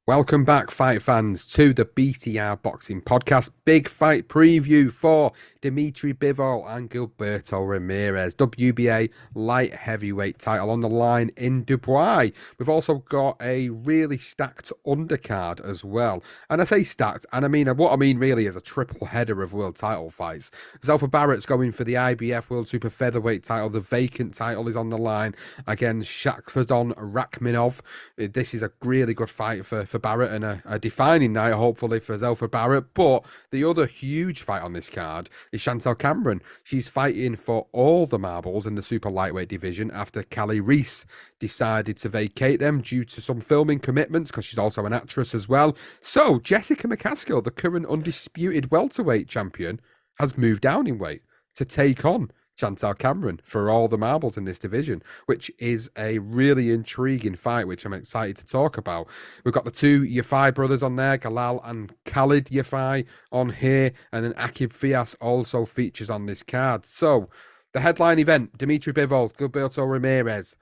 Welcome back, fight fans, to the BTR Boxing Podcast. Big fight preview for Dmitry Bivol and Gilberto Ramirez. WBA light heavyweight title on the line in Dubai. We've also got a really stacked undercard as well. And I say stacked, and what I mean really is a triple header of world title fights. Zelfa Barrett's going for the IBF World Super Featherweight title. The vacant title is on the line against Shakfadon Rakhminov. This is a really good fight for Barrett and a defining night, hopefully, for Zelfa Barrett. But the other huge fight on this card is Chantal Cameron. She's fighting for all the marbles in the super lightweight division after Callie Reese decided to vacate them due to some filming commitments, because she's also an actress as well. So Jessica McCaskill, the current undisputed welterweight champion, has moved down in weight to take on Chantal Cameron for all the marbles in this division, which is a really intriguing fight, which I'm excited to talk about. We've got the two Yafai brothers on there, Galal and Khalid Yafai on here, and then Akib Fias also features on this card. So, the headline event, Dmitry Bivol, Gilberto Ramirez.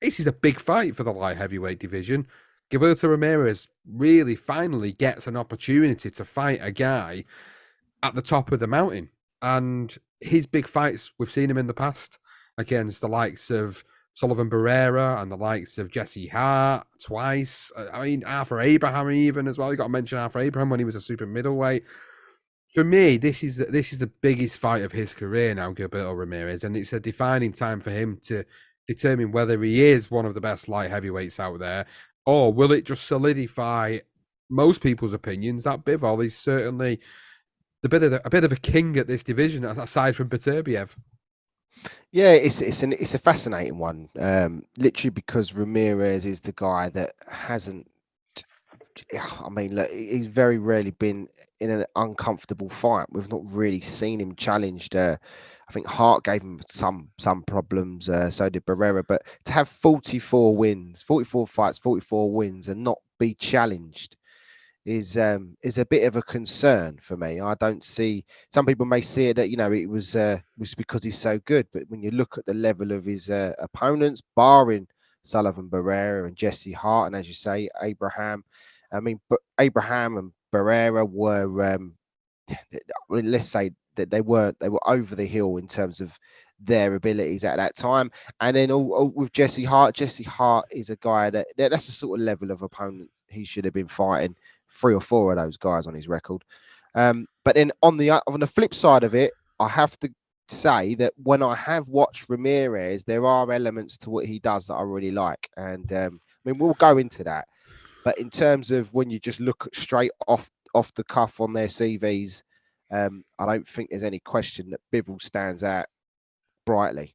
This is a big fight for the light heavyweight division. Gilberto Ramirez really finally gets an opportunity to fight a guy at the top of the mountain. And his big fights, we've seen him in the past against the likes of Sullivan Barrera and the likes of Jesse Hart twice. Arthur Abraham even as well. You got to mention Arthur Abraham when he was a super middleweight. For me, this is the biggest fight of his career now, Gilberto Ramirez, and it's a defining time for him to determine whether he is one of the best light heavyweights out there, or will it just solidify most people's opinions that Bivol is certainly a bit of a king at this division, aside from Beterbiev. Yeah, it's a fascinating one. Literally because Ramirez is the guy that hasn't. Look, he's very rarely been in an uncomfortable fight. We've not really seen him challenged. I think Hart gave him some problems. So did Barrera. But to have 44 wins, 44 fights, 44 wins, and not be challenged is a bit of a concern for me. I don't see, some people may see it that it was because he's so good, but when you look at the level of his opponents, barring Sullivan Barrera and Jesse Hart, and as you say, Abraham, but Abraham and Barrera were let's say that they were over the hill in terms of their abilities at that time. And then all with Jesse Hart is a guy that's the sort of level of opponent he should have been fighting. 3 or 4 of those guys on his record. But then on the flip side of it, I have to say that when I have watched Ramirez, there are elements to what he does that I really like. And we'll go into that. But in terms of when you just look straight off the cuff on their CVs, I don't think there's any question that Bivol stands out brightly.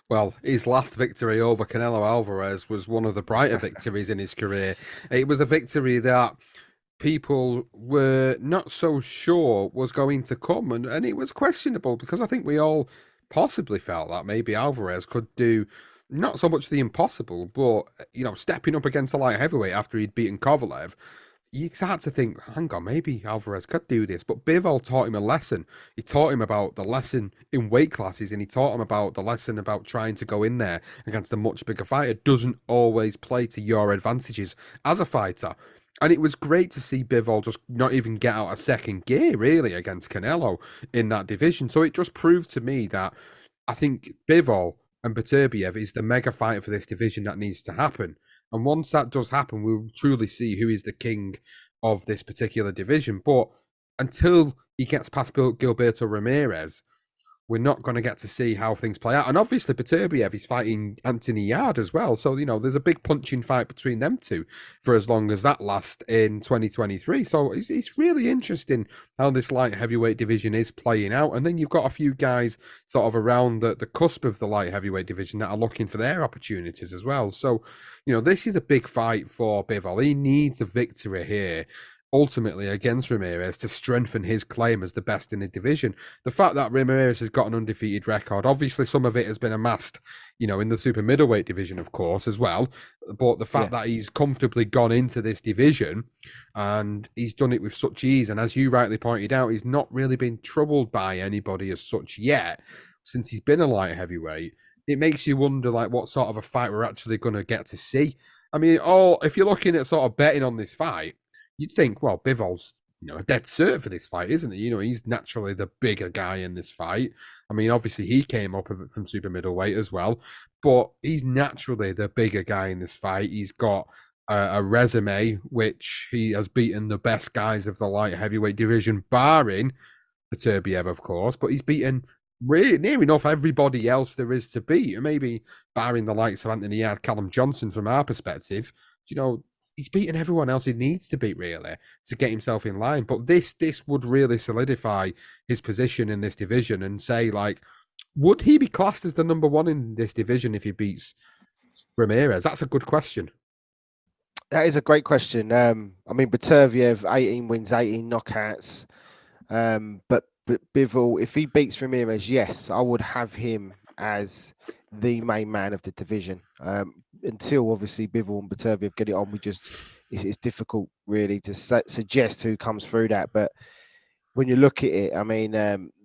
Well, his last victory over Canelo Alvarez was one of the brighter victories in his career. It was a victory that people were not so sure was going to come, and it was questionable, because I think we all possibly felt that maybe Alvarez could do not so much the impossible, but stepping up against a light heavyweight after he'd beaten Kovalev. You start to think, hang on, maybe Alvarez could do this. But Bivol taught him a lesson. He taught him about the lesson in weight classes, and he taught him about the lesson about trying to go in there against a much bigger fighter. Doesn't always play to your advantages as a fighter. And it was great to see Bivol just not even get out of second gear, really, against Canelo in that division. So it just proved to me that I think Bivol and Beterbiev is the mega fight for this division that needs to happen. And once that does happen, we'll truly see who is the king of this particular division. But until he gets past Gilberto Ramirez, we're not going to get to see how things play out. And obviously, Beterbiev is fighting Anthony Yarde as well. So, there's a big punching fight between them two for as long as that lasts in 2023. So it's really interesting how this light heavyweight division is playing out. And then you've got a few guys sort of around the cusp of the light heavyweight division that are looking for their opportunities as well. So, this is a big fight for Bivol. He needs a victory here, ultimately against Ramirez, to strengthen his claim as the best in the division. The fact that Ramirez has got an undefeated record, obviously some of it has been amassed, in the super middleweight division, of course, as well. But the fact that he's comfortably gone into this division and he's done it with such ease, and as you rightly pointed out, he's not really been troubled by anybody as such yet, since he's been a light heavyweight. It makes you wonder, what sort of a fight we're actually going to get to see. I mean, if you're looking at sort of betting on this fight, you'd think, well, Bivol's a dead cert for this fight, isn't he? He's naturally the bigger guy in this fight. I mean, obviously he came up from super middleweight as well, but he's naturally the bigger guy in this fight. He's got a resume which he has beaten the best guys of the light heavyweight division, barring Turbiev, of course, but he's beaten really near enough everybody else there is to beat. And maybe barring the likes of Anthony Yard, Callum Johnson from our perspective, you know, he's beaten everyone else he needs to beat really to get himself in line. But this would really solidify his position in this division and say, like, would he be classed as the number one in this division if he beats Ramirez? That's a good question. That is a great question. I mean, Baterviev, 18 wins, 18 knockouts. But Bivol, if he beats Ramirez, yes, I would have him as the main man of the division. Until obviously Bivol and Baterviev get it on, it's difficult really to suggest who comes through that. But when you look at it, I mean,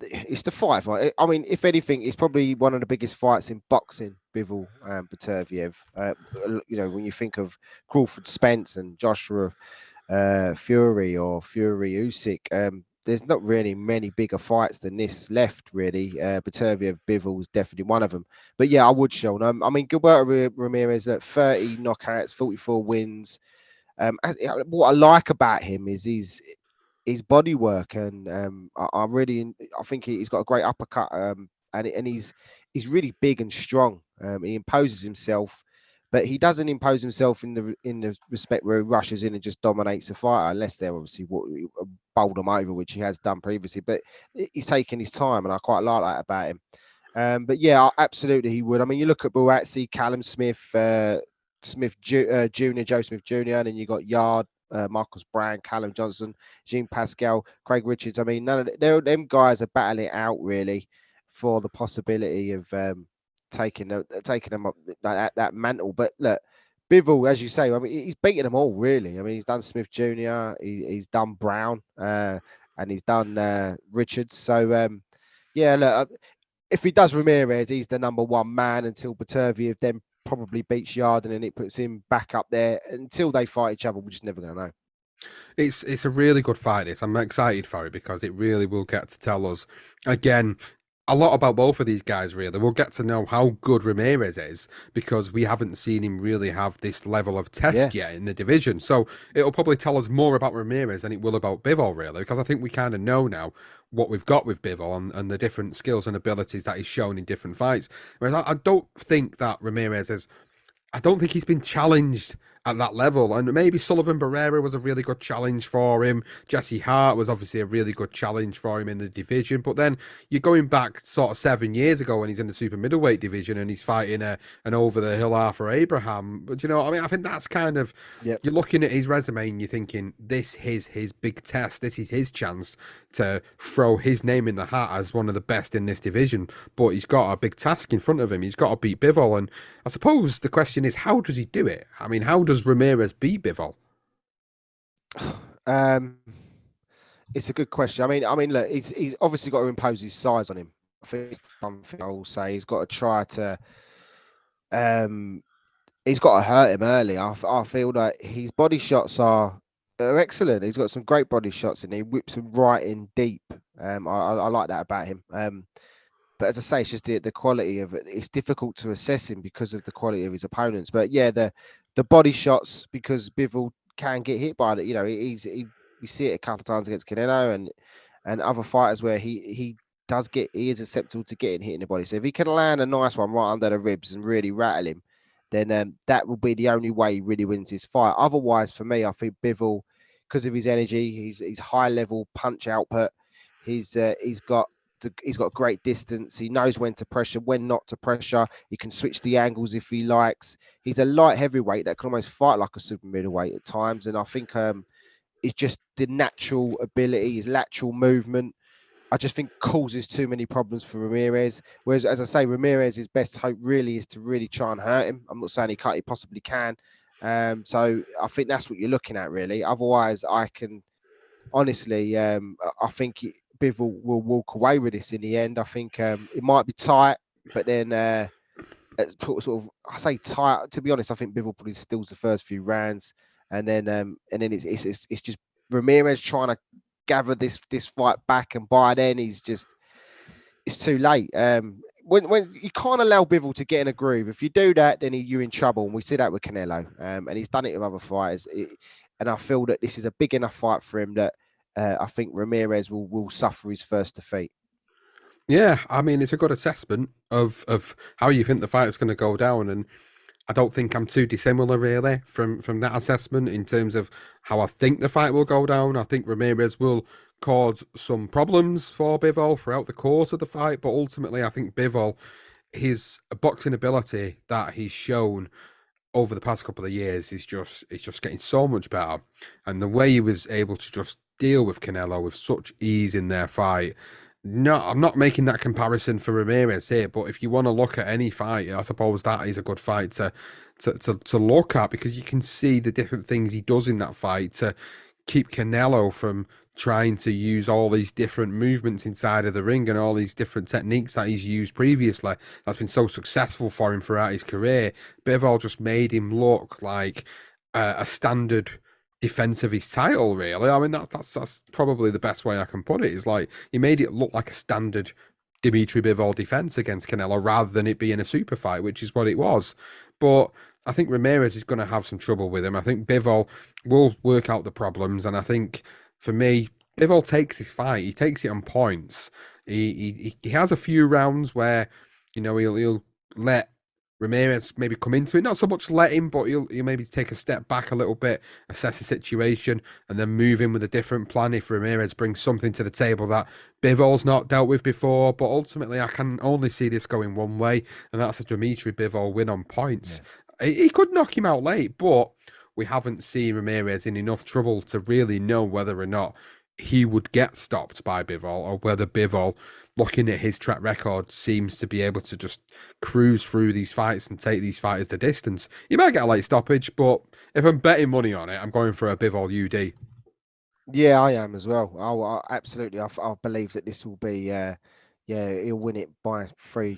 it's the fight. Right? I mean, if anything, it's probably one of the biggest fights in boxing. Bivol and Baterviev. When you think of Crawford Spence and Joshua Fury or Fury Usyk, there's not really many bigger fights than this left, really. Baterviev Bivol is definitely one of them. But yeah, I would show them. I mean, Gilberto Ramirez at 30 knockouts, 44 wins. What I like about him is his body work, and I think he's got a great uppercut, and he's really big and strong. He imposes himself, but he doesn't impose himself in the respect where he rushes in and just dominates the fighter, unless they're obviously bowled him over, which he has done previously. But he's taking his time, and I quite like that about him. But yeah, absolutely he would. I mean, you look at Buatsi, Callum Smith, Jr., Joe Smith Jr., and then you got Yard, Marcus Brown, Callum Johnson, Jean Pascal, Craig Richards. I mean, none of them guys are battling it out really for the possibility of taking them up that mantle. But look, Bivol, as you say, I mean, he's beaten them all really. I mean, he's done Smith Jr., he's done Brown, and he's done Richards. So yeah, look, if he does Ramirez, he's the number one man until Baterviev then probably beats Yard, and then it puts him back up there. Until they fight each other, we're just never going to know. It's a really good fight. I'm excited for it because it really will get to tell us again a lot about both of these guys. Really, we'll get to know how good Ramirez is because we haven't seen him really have this level of test yet in the division. So it'll probably tell us more about Ramirez than it will about Bivol, really, because I think we kind of know now what we've got with Bivol and the different skills and abilities that he's shown in different fights. Whereas I don't think that Ramirez is. I don't think he's been challenged at that level. And maybe Sullivan Barrera was a really good challenge for him. Jesse Hart was obviously a really good challenge for him in the division. But then you're going back sort of 7 years ago when he's in the super middleweight division and he's fighting an over the hill Arthur Abraham. But I mean, I think that's kind of, you're looking at his resume and you're thinking, this is his big test. This is his chance to throw his name in the hat as one of the best in this division. But he's got a big task in front of him. He's got to beat Bivol. And I suppose the question is, how does he do it? I mean, how does Ramirez beat Bivol? It's a good question. I mean, look, he's obviously got to impose his size on him. I think it's something I will say. He's got to try to, he's got to hurt him early. I feel that his body shots are excellent. He's got some great body shots, and he whips them right in deep. I like that about him. But as I say, it's just the quality of it. It's difficult to assess him because of the quality of his opponents. But yeah, the body shots, because Bivol can get hit by it. We see it a couple of times against Canelo and other fighters where he is acceptable to getting hit in the body. So if he can land a nice one right under the ribs and really rattle him, then that will be the only way he really wins this fight. Otherwise, for me, I think Bivol, because of his energy, his high level punch output, he's got great distance. He knows when to pressure, when not to pressure. He can switch the angles if he likes. He's a light heavyweight that can almost fight like a super middleweight at times. And I think it's just the natural ability, his lateral movement, I just think causes too many problems for Ramirez. Whereas, as I say, Ramirez's best hope really is to really try and hurt him. I'm not saying he possibly can. So I think that's what you're looking at, really. Otherwise, I can honestly, I think Bivol will walk away with this in the end. I think it might be tight, but then sort of, I say tight. To be honest, I think Bivol probably steals the first few rounds, and then it's just Ramirez trying to gather this fight back, and by then it's too late. When you can't allow Bivol to get in a groove, if you do that, then you're in trouble, and we see that with Canelo, and he's done it with other fighters. And I feel that this is a big enough fight for him that I think Ramirez will suffer his first defeat. Yeah, I mean it's a good assessment of how you think the fight is going to go down, and I don't think I'm too dissimilar really from that assessment in terms of how I think the fight will go down. I think Ramirez will cause some problems for Bivol throughout the course of the fight, but ultimately I think Bivol, his boxing ability that he's shown over the past couple of years is just it's just getting so much better, and the way he was able to just deal with Canelo with such ease in their fight. No, I'm not making that comparison for Ramirez here, but if you want to look at any fight, I suppose that is a good fight to look at because you can see the different things he does in that fight to keep Canelo from trying to use all these different movements inside of the ring and all these different techniques that he's used previously. That's been so successful for him throughout his career. Bivol just made him look like a standard defense of his title, really. I mean, that's probably the best way I can put it. Is like he made it look like a standard Dmitry Bivol defense against Canelo rather than it being a super fight, which is what it was. But I think Ramirez is going to have some trouble with him. I think Bivol will work out the problems, and I think for me, Bivol takes his fight. He takes it on points. He has a few rounds where he'll let Ramirez maybe come into it. Not so much let him, but he'll maybe take a step back a little bit, assess the situation, and then move in with a different plan if Ramirez brings something to the table that Bivol's not dealt with before. But ultimately, I can only see this going one way, and that's a Dmitry Bivol win on points. He could knock him out late, but we haven't seen Ramirez in enough trouble to really know whether or not he would get stopped by Bivol or whether Bivol, looking at his track record, seems to be able to just cruise through these fights and take these fighters the distance. You might get a late stoppage, but if I'm betting money on it, I'm going for a Bivol UD. Yeah, I am as well. Absolutely. I believe that this will be, yeah, he'll win it by 4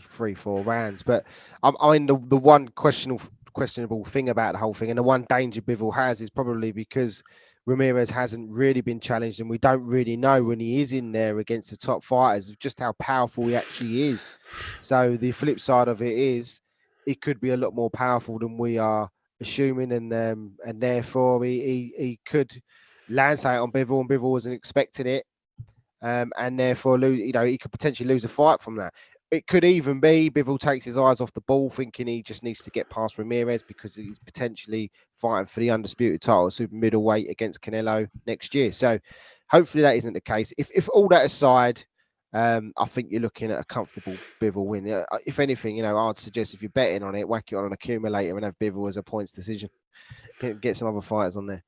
rounds. But I mean, the one questionable thing about the whole thing, and the one danger Bivol has, is probably because Ramirez hasn't really been challenged, and we don't really know when he is in there against the top fighters just how powerful he actually is. So the flip side of it is, it could be a lot more powerful than we are assuming, and therefore he could Lansate on Bivol, and Bivol wasn't expecting it, and therefore he could potentially lose a fight from that. It could even be Bivol takes his eyes off the ball, thinking he just needs to get past Ramirez because he's potentially fighting for the undisputed title, super middleweight against Canelo next year. So hopefully that isn't the case. If all that aside, I think you're looking at a comfortable Bivol win. If anything, I'd suggest if you're betting on it, whack it on an accumulator and have Bivol as a points decision. Get some other fighters on there.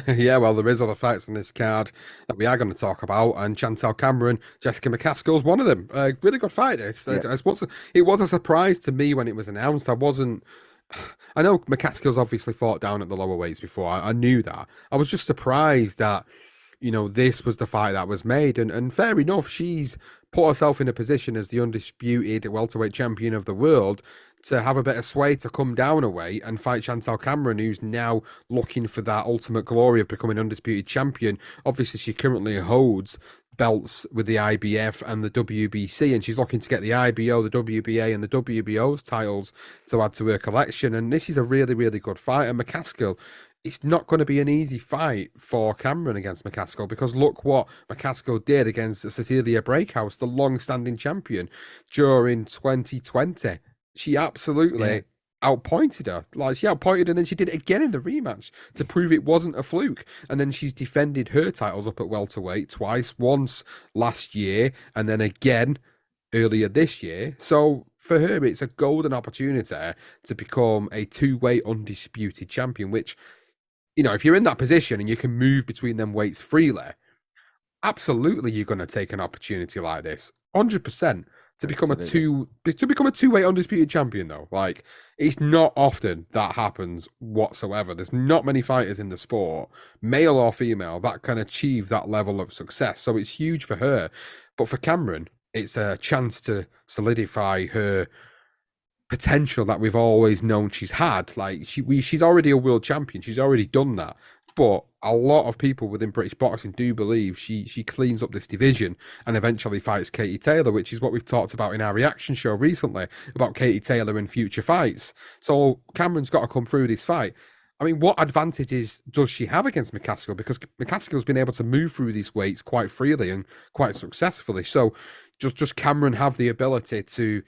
Yeah, well, there is other fights on this card that we are going to talk about, and Chantal Cameron, Jessica McCaskill's one of them. Really good fight. I suppose it was a surprise to me when it was announced. I wasn't. I know McCaskill's obviously fought down at the lower weights before. I knew that. I was just surprised that this was the fight that was made, and fair enough, she's put herself in a position as the undisputed welterweight champion of the world to have a bit of sway to come down a weight and fight Chantal Cameron, who's now looking for that ultimate glory of becoming undisputed champion. Obviously, she currently holds belts with the IBF and the WBC, and she's looking to get the IBO, the WBA, and the WBO's titles to add to her collection. And this is a really, really good fight. And McCaskill, it's not going to be an easy fight for Cameron against McCaskill because look what McCaskill did against Cecilia Breakhouse, the long-standing champion, during 2020. She absolutely outpointed her. Like she outpointed, and then she did it again in the rematch to prove it wasn't a fluke. And then she's defended her titles up at welterweight twice, once last year, and then again earlier this year. So for her, it's a golden opportunity to become a two-weight undisputed champion, which if you're in that position and you can move between them weights freely, absolutely you're going to take an opportunity like this. 100% to become a two-weight undisputed champion though. Like it's not often that happens whatsoever. There's not many fighters in the sport, male or female, that can achieve that level of success. So it's huge for her. But for Cameron, it's a chance to solidify her potential that we've always known she's had. Like she's already a world champion. She's already done that. But a lot of people within British boxing do believe she cleans up this division and eventually fights Katie Taylor, which is what we've talked about in our reaction show recently about Katie Taylor in future fights. So Cameron's got to come through this fight. I mean, what advantages does she have against McCaskill? Because McCaskill's been able to move through these weights quite freely and quite successfully. So just Cameron have the ability to,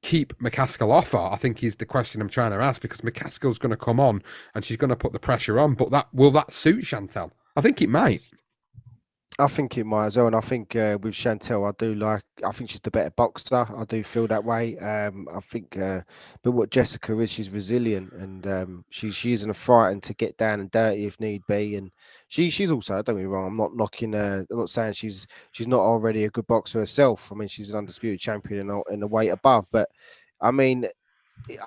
keep McCaskill off her, I think is the question I'm trying to ask, because McCaskill's going to come on and she's going to put the pressure on. But will that suit Chantel? I think it might. I think it might as well, and I think with Chantel, I think she's the better boxer. I do feel that way. I think, but what Jessica is, she's resilient, and she isn't frightened to get down and dirty if need be. And she's also, don't get me wrong, I'm not knocking her. I'm not saying she's not already a good boxer herself. I mean, she's an undisputed champion in the weight above. But I mean,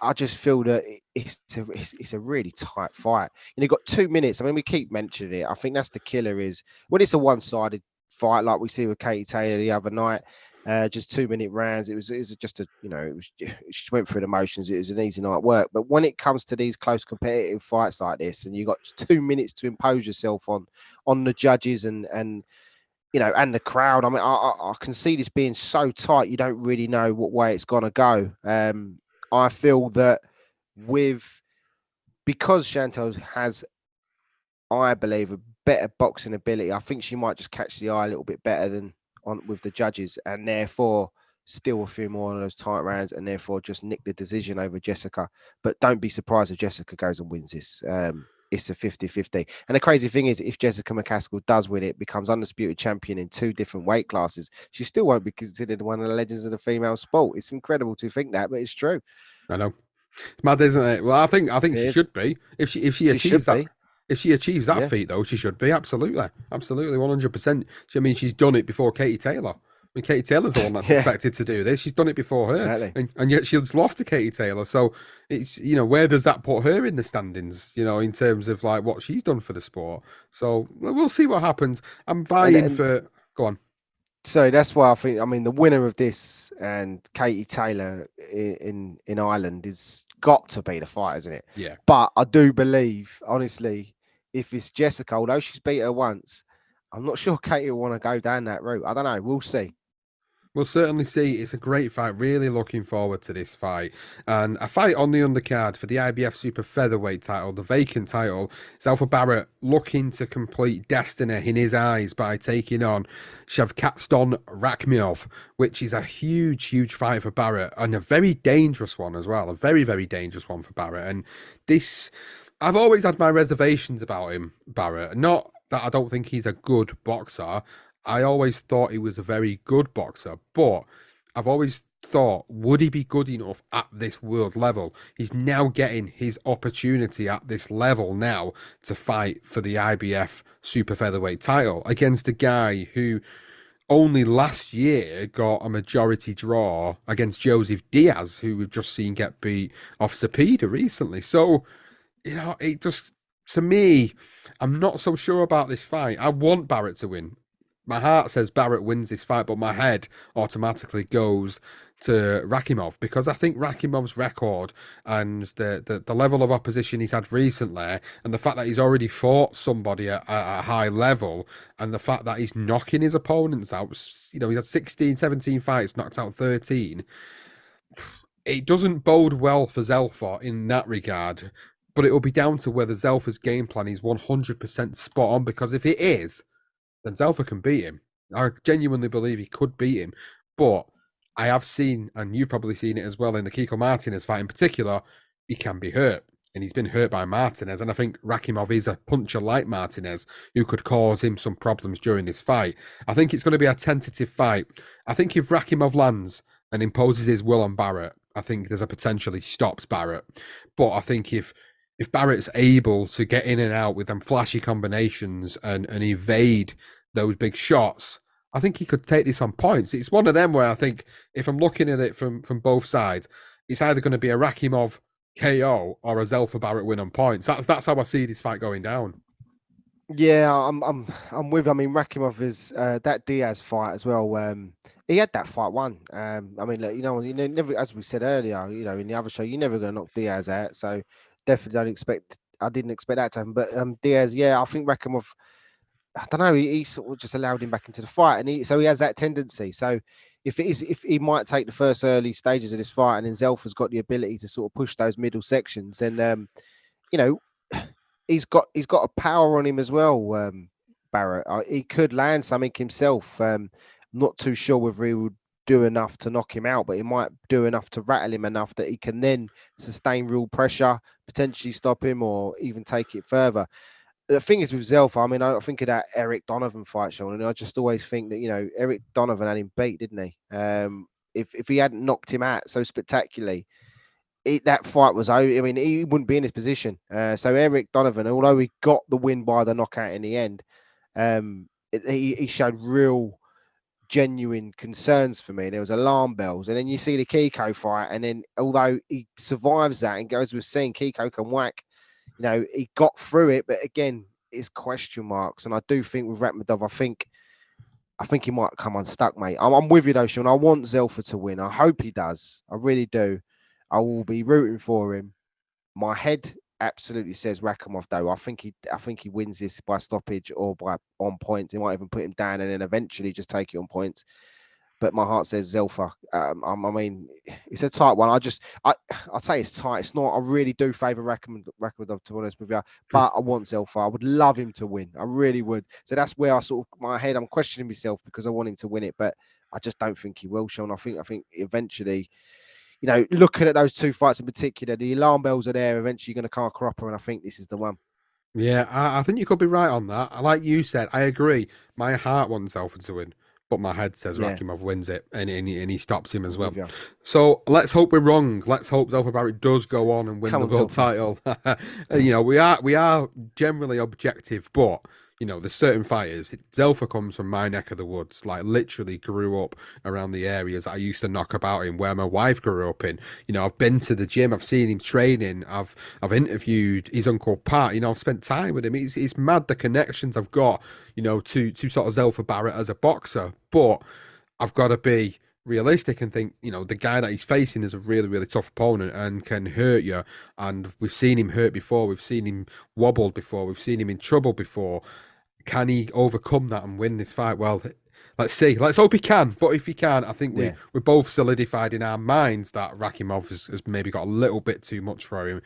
I just feel that it's a really tight fight. And you've got 2 minutes. I mean, we keep mentioning it. I think that's the killer is when it's a one-sided fight like we see with Katie Taylor the other night. Just 2 minute rounds. It was just a she went through the motions. It was an easy night work. But when it comes to these close competitive fights like this, and you've got 2 minutes to impose yourself on the judges and and the crowd. I mean, I can see this being so tight. You don't really know what way it's gonna go. I feel that because Chantel has, I believe, a better boxing ability, I think she might just catch the eye a little bit better than on with the judges, and therefore steal a few more of those tight rounds, and therefore just nick the decision over Jessica. But don't be surprised if Jessica goes and wins this. It's a 50-50. And the crazy thing is, if Jessica McCaskill does win it, becomes undisputed champion in 2 different weight classes, she still won't be considered one of the legends of the female sport. It's incredible to think that, but it's true. I know. It's mad, isn't it? Well, I think It she is. should be. If she She should achieves that be. if she achieves that Yeah. feat though, she should be. Absolutely. Absolutely, 100%. I mean, she's done it before Katie Taylor. I mean, Katie Taylor's the one that's Yeah. expected to do this. She's done it before her. Exactly. And yet she's lost to Katie Taylor. So it's where does that put her in the standings, in terms of like what she's done for the sport. So we'll see what happens. I'm And vying and for go on. so that's why I think. I mean, the winner of this and Katie Taylor in Ireland is got to be the fight, isn't it? Yeah. But I do believe, honestly, if it's Jessica, although she's beat her once, I'm not sure Katie will want to go down that route. I don't know. We'll see. We'll certainly see. It's a great fight. Really looking forward to this fight. And a fight on the undercard for the IBF Super Featherweight title, the vacant title. It's Alpha Barrett looking to complete destiny in his eyes by taking on Shavkatston Rakhimov, which is a huge, huge fight for Barrett and a very dangerous one as well. A very, very dangerous one for Barrett. And this, I've always had my reservations about him, Barrett. Not that I don't think he's a good boxer. I always thought he was a very good boxer, but I've always thought, would he be good enough at this world level? He's now getting his opportunity at this level now to fight for the IBF Super Featherweight title against a guy who only last year got a majority draw against Joseph Diaz, who we've just seen get beat off Cepeda recently. So, it just, to me, I'm not so sure about this fight. I want Barrett to win. My heart says Barrett wins this fight, but my head automatically goes to Rakhimov because I think Rakhimov's record and the level of opposition he's had recently, and the fact that he's already fought somebody at a high level, and the fact that he's knocking his opponents out, he's had 16, 17 fights, knocked out 13. It doesn't bode well for Zelfa in that regard, but it'll be down to whether Zelfa's game plan is 100% spot on, because if it is, then Zelfa can beat him. I genuinely believe he could beat him. But I have seen, and you've probably seen it as well in the Kiko Martinez fight in particular, he can be hurt. And he's been hurt by Martinez. And I think Rakhimov is a puncher like Martinez who could cause him some problems during this fight. I think it's going to be a tentative fight. I think if Rakhimov lands and imposes his will on Barrett, I think there's a potential he stops Barrett. But I think if Barrett's able to get in and out with them flashy combinations and evade those big shots, I think he could take this on points. It's one of them where I think if I'm looking at it from both sides, it's either going to be a Rakhimov KO or a Zelfa Barrett win on points. That's how I see this fight going down. Yeah, I'm with. I mean, Rakhimov is that Diaz fight as well. he had that fight won. I mean, look, never, as we said earlier, in the other show, you're never going to knock Diaz out. So definitely don't expect. I didn't expect that to happen. But Diaz, yeah, I think Rakhimov. I don't know. He sort of just allowed him back into the fight, and he has that tendency. So if he might take the first early stages of this fight, and then Zelfa's got the ability to sort of push those middle sections, then you know, he's got a power on him as well. Barrett, he could land something himself. Not too sure whether he would do enough to knock him out, but he might do enough to rattle him enough that he can then sustain real pressure, potentially stop him, or even take it further. The thing is with Zelfa, I mean, I think of that Eric Donovan fight, Sean, and I just always think that Eric Donovan had him beat, didn't he? If he hadn't knocked him out so spectacularly, that fight was over. I mean, he wouldn't be in his position. So Eric Donovan, although he got the win by the knockout in the end, he showed real, genuine concerns for me. There was alarm bells, and then you see the Kiko fight, and then although he survives that and goes with seeing Kiko can whack, he got through it, but again, it's question marks. And I do think with Rakhmadov, I think he might come unstuck, mate. I'm with you though, Sean. I want Zelfa to win. I hope he does. I really do. I will be rooting for him. My head absolutely says Rakhimov though. I think he wins this by stoppage or by on points. He might even put him down and then eventually just take it on points. But my heart says Zelfa. I mean, it's a tight one. I'll say it's tight. It's not. I really do favour Rakhimov, to be honest with you. But I want Zelfa. I would love him to win. I really would. So that's where I sort of my head. I'm questioning myself because I want him to win it, but I just don't think he will, Sean. I think eventually, looking at those two fights in particular, the alarm bells are there. Eventually, you're going to come a cropper, and I think this is the one. Yeah, I think you could be right on that. Like you said, I agree. My heart wants Alfred to win, but my head says Yeah, Rakimov wins it, and he stops him as I'm well. with you. So let's hope we're wrong. Let's hope Zelfa Barrett does go on and win Come the on, world Zelfa. title. We are generally objective, but there's certain fighters. Zelfa comes from my neck of the woods. Like literally grew up around the areas I used to knock about in, where my wife grew up in. I've been to the gym. I've seen him training. I've interviewed his uncle Pat. I've spent time with him. It's mad the connections I've got. To sort of Zelfa Barrett as a boxer, but I've got to be realistic and think, the guy that he's facing is a really, really tough opponent and can hurt you. And we've seen him hurt before. We've seen him wobbled before. We've seen him in trouble before. Can he overcome that and win this fight? Well, let's see. Let's hope he can. But if he can, I think Yeah. we're both solidified in our minds that Rakimov has maybe got a little bit too much for him.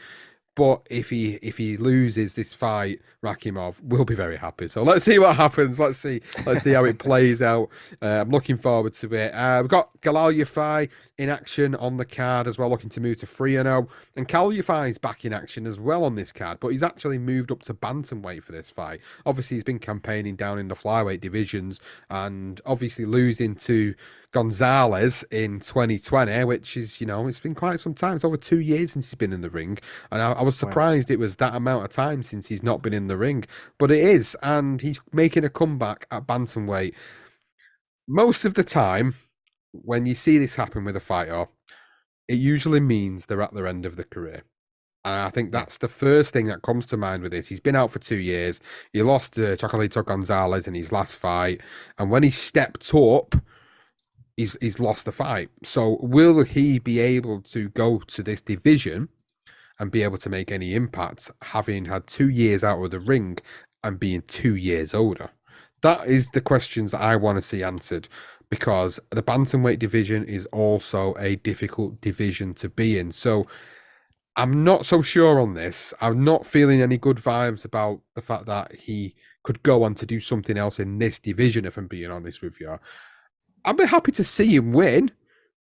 But if he loses this fight, Rakimov will be very happy. So let's see what happens. Let's see how it plays out. I'm looking forward to it. We've got Galal Yafai in action on the card as well, looking to move to 3-0. And Kal Yafai's back in action as well on this card, but he's actually moved up to bantamweight for this fight. Obviously, he's been campaigning down in the flyweight divisions, and obviously losing to Gonzalez in 2020, which is, it's been quite some time. It's over 2 years since he's been in the ring. And I was Wow. surprised it was that amount of time since he's not been in the ring. But it is. And he's making a comeback at bantamweight. Most of the time, when you see this happen with a fighter, it usually means they're at their end of the career. And I think Yeah. that's the first thing that comes to mind with this. He's been out for 2 years. He lost to Chocolito Gonzalez in his last fight. And when he stepped up, he's lost the fight. So will he be able to go to this division and be able to make any impact, having had 2 years out of the ring and being 2 years older? That is the questions that I want to see answered, because the bantamweight division is also a difficult division to be in. So I'm not so sure on this. I'm not feeling any good vibes about the fact that he could go on to do something else in this division, if I'm being honest with you. I'd be happy to see him win,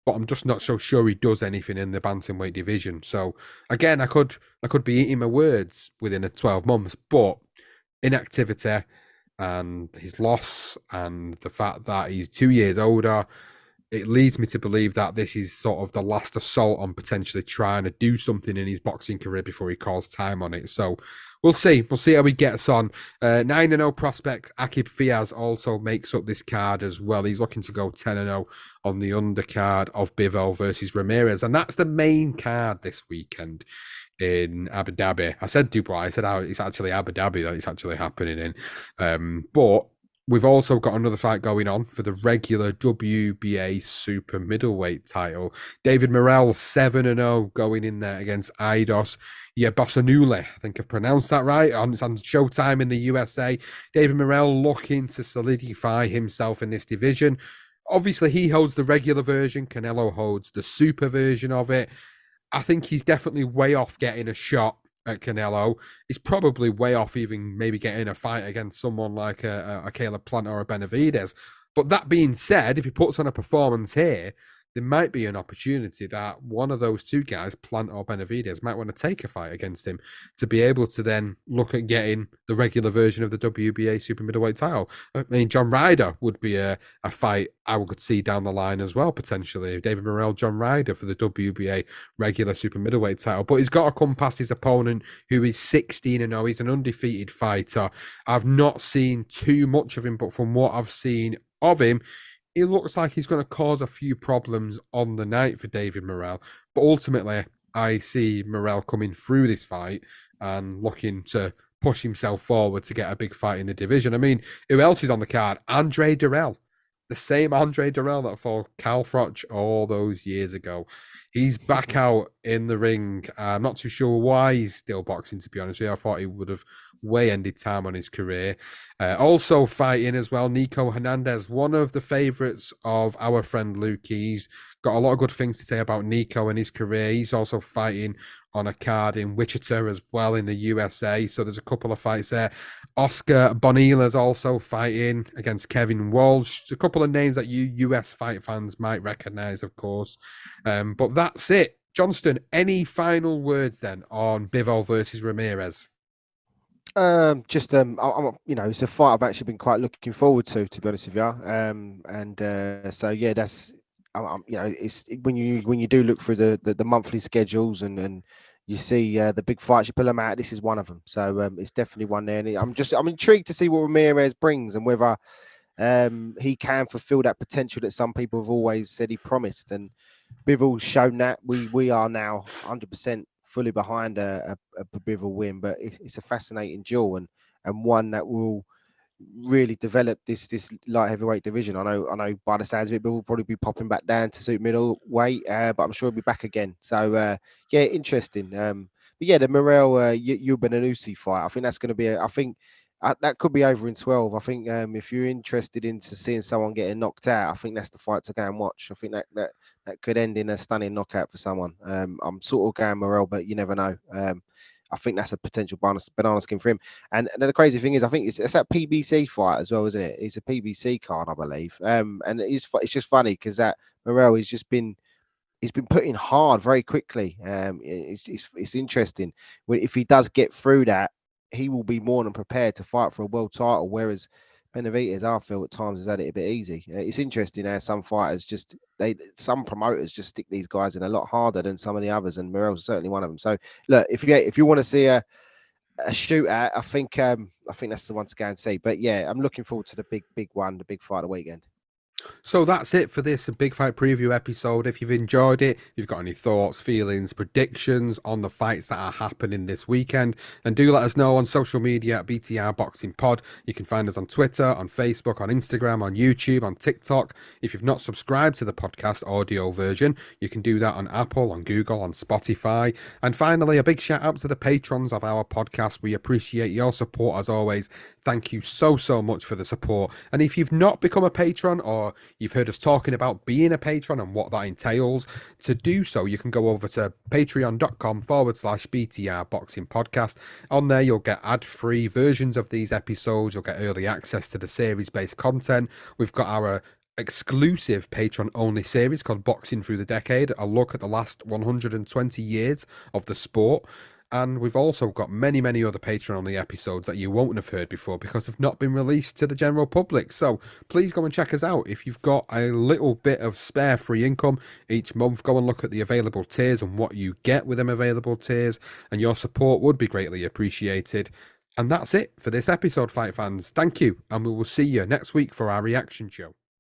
but I'm just not so sure he does anything in the bantamweight division. So again, I could be eating my words within a 12 months, but inactivity and his loss and the fact that he's 2 years older, it leads me to believe that this is sort of the last assault on potentially trying to do something in his boxing career before he calls time on it. So we'll see. We'll see how he gets on. 9-0 prospect Akib Fiaz also makes up this card as well. He's looking to go 10-0 on the undercard of Bivol versus Ramirez. And that's the main card this weekend in Abu Dhabi. I said Dubai. I said it's actually Abu Dhabi that it's actually happening in. But We've also got another fight going on for the regular WBA super middleweight title. David Morrell, 7-0, going in there against Aidos Yebosanule. I think I've pronounced that right. It's on Showtime in the USA. David Morrell looking to solidify himself in this division. Obviously, he holds the regular version. Canelo holds the super version of it. I think he's definitely way off getting a shot at Canelo. He's probably way off even maybe getting a fight against someone like a Caleb Plant or a Benavidez. But that being said, if he puts on a performance here, there might be an opportunity that one of those two guys, Plant or Benavidez, might want to take a fight against him to be able to then look at getting the regular version of the WBA super middleweight title. I mean, John Ryder would be a fight I would see down the line as well, potentially. David Morrell, John Ryder for the WBA regular super middleweight title. But he's got to come past his opponent, who is 16-0. He's an undefeated fighter. I've not seen too much of him, but from what I've seen of him, it looks like he's going to cause a few problems on the night for David Morrell. But ultimately, I see Morrell coming through this fight and looking to push himself forward to get a big fight in the division. I mean, who else is on the card? Andre Durrell. The same Andre Durrell that fought Cal Froch all those years ago. He's back out in the ring. I'm not too sure why he's still boxing, to be honest with you. I thought he would have way ended time on his career. Also fighting as well, Nico Hernandez, one of the favourites of our friend Luke. He's got a lot of good things to say about Nico and his career. He's also fighting on a card in Wichita as well in the USA. So there's a couple of fights there. Oscar Bonilla's also fighting against Kevin Walsh. A couple of names that you US fight fans might recognise, of course. But that's it. Johnston, any final words then on Bivol versus Ramirez? It's a fight I've actually been quite looking forward to be honest with you. So yeah, that's it's when you do look through the monthly schedules and you see the big fights, you pull them out. This is one of them. So it's definitely one there. And I'm intrigued to see what Ramirez brings and whether he can fulfill that potential that some people have always said he promised. And Bivol's shown that. We are now 100% fully behind a Bivol win, but it's a fascinating duel and one that will really develop this light heavyweight division. I know by the sounds of it, Bivol will probably be popping back down to suit middleweight, but I'm sure he'll be back again. So yeah, interesting. But yeah, the Morrell Yubananousi fight, I think that's going to be that could be over in 12. I think if you're interested into seeing someone getting knocked out, I think that's the fight to go and watch. I think that could end in a stunning knockout for someone. I'm sort of going Morrell, but you never know. I think that's a potential banana skin for him. And the crazy thing is, I think it's that PBC fight as well, isn't it? It's a PBC card, I believe. And it's just funny because that Morrell he's been putting hard very quickly. It's interesting. If he does get through that, he will be more than prepared to fight for a world title. Whereas Benavidez, I feel at times has had it a bit easy. It's interesting how some fighters some promoters just stick these guys in a lot harder than some of the others, and Morrell's certainly one of them. So look, if you want to see a shootout, I think that's the one to go and see. But yeah, I'm looking forward to the big one, the big fight of the weekend. So that's it for this Big Fight Preview episode. If you've enjoyed it, if you've got any thoughts, feelings, predictions on the fights that are happening this weekend, then do let us know on social media at BTR Boxing Pod. You can find us on Twitter, on Facebook, on Instagram, on YouTube, on TikTok. If you've not subscribed to the podcast audio version, you can do that on Apple, on Google, on Spotify. And finally, a big shout out to the patrons of our podcast. We appreciate your support as always. Thank you so much for the support. And if you've not become a patron, or you've heard us talking about being a patron and what that entails, to do so, you can go over to patreon.com/BTR Boxing Podcast. On there, you'll get ad-free versions of these episodes. You'll get early access to the series-based content. We've got our exclusive patron-only series called Boxing Through the Decade, a look at the last 120 years of the sport. And we've also got many other Patreon-only episodes that you won't have heard before because they've not been released to the general public. So please go and check us out. If you've got a little bit of spare free income each month, go and look at the available tiers and what you get with them available tiers. And your support would be greatly appreciated. And that's it for this episode, fight fans. Thank you, and we will see you next week for our reaction show.